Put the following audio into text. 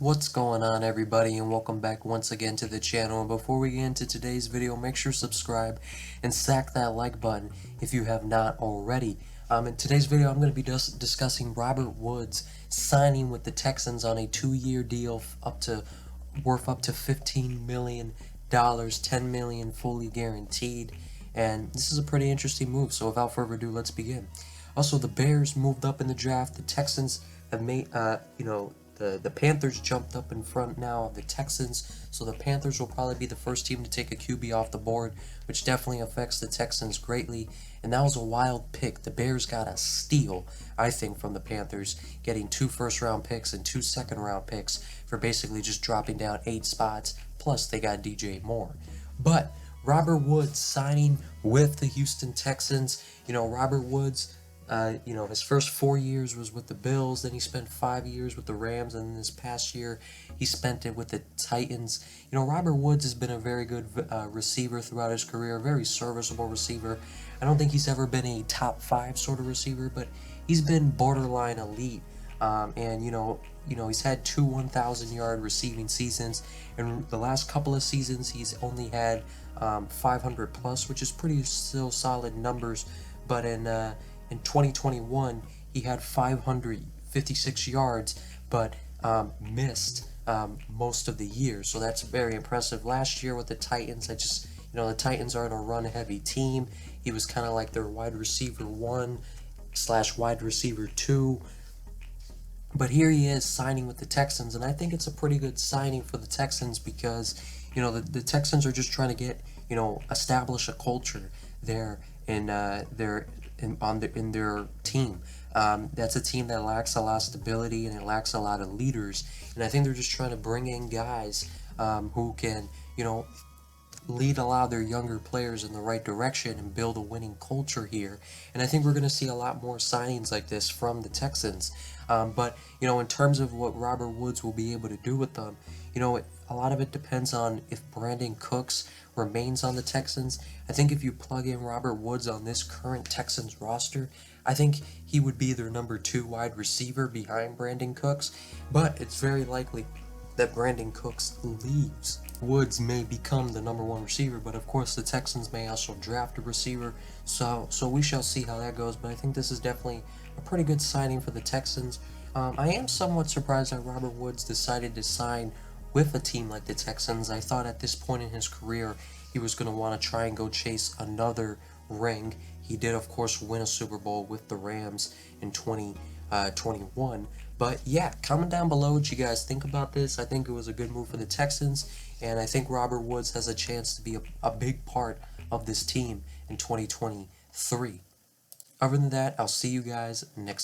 What's going on, everybody, and welcome back once again to the channel. And before we get into today's video, make sure to subscribe and sack that like button if you have not already. In today's video, I'm going to be discussing Robert Woods signing with the Texans on a 2-year deal worth up to $15 million, $10 million fully guaranteed. And this is a pretty interesting move. So without further ado, let's begin. Also, the Bears moved up in the draft. The Texans have made, the Panthers jumped up in front now of the Texans, so the Panthers will probably be the first team to take a QB off the board, which definitely affects the Texans greatly. And that was a wild pick. The Bears got a steal, I think, from the Panthers, getting 2 first-round picks and 2 second-round picks for basically just dropping down 8 spots, plus they got DJ Moore. But Robert Woods signing with the Houston Texans. Robert Woods, his first 4 years was with the Bills, then he spent 5 years with the Rams, and then this past year he spent it with the Titans. Robert Woods has been a very good receiver throughout his career, a very serviceable receiver. I don't think he's ever been a top 5 sort of receiver, but he's been borderline elite. He's had 2 1,000-yard receiving seasons, and the last couple of seasons he's only had 500 plus, which is pretty still solid numbers. But in 2021, he had 556 yards, but missed most of the year. So that's very impressive. Last year with the Titans, the Titans aren't a run-heavy team. He was kind of like their wide receiver 1/wide receiver 2. But here he is signing with the Texans, and I think it's a pretty good signing for the Texans because, the Texans are just trying to get, establish a culture there in their team. That's a team that lacks a lot of stability and it lacks a lot of leaders, and I think they're just trying to bring in guys who can, lead a lot of their younger players in the right direction and build a winning culture here. And I think we're going to see a lot more signings like this from the Texans. But in terms of what Robert Woods will be able to do with them, a lot of it depends on if Brandon Cooks remains on the Texans. I think if you plug in Robert Woods on this current Texans roster, I think he would be their number 2 wide receiver behind Brandon Cooks, but it's very likely that Brandon Cooks leaves. Woods may become the number 1 receiver, but of course the Texans may also draft a receiver, so we shall see how that goes. But I think this is definitely a pretty good signing for the Texans. I am somewhat surprised that Robert Woods decided to sign with a team like the Texans. I thought at this point in his career he was going to want to try and go chase another ring. He did, of course, win a Super Bowl with the Rams in 2021. But yeah, comment down below what you guys think about this. I think it was a good move for the Texans, and I think Robert Woods has a chance to be a big part of this team in 2023. Other than that, I'll see you guys next time.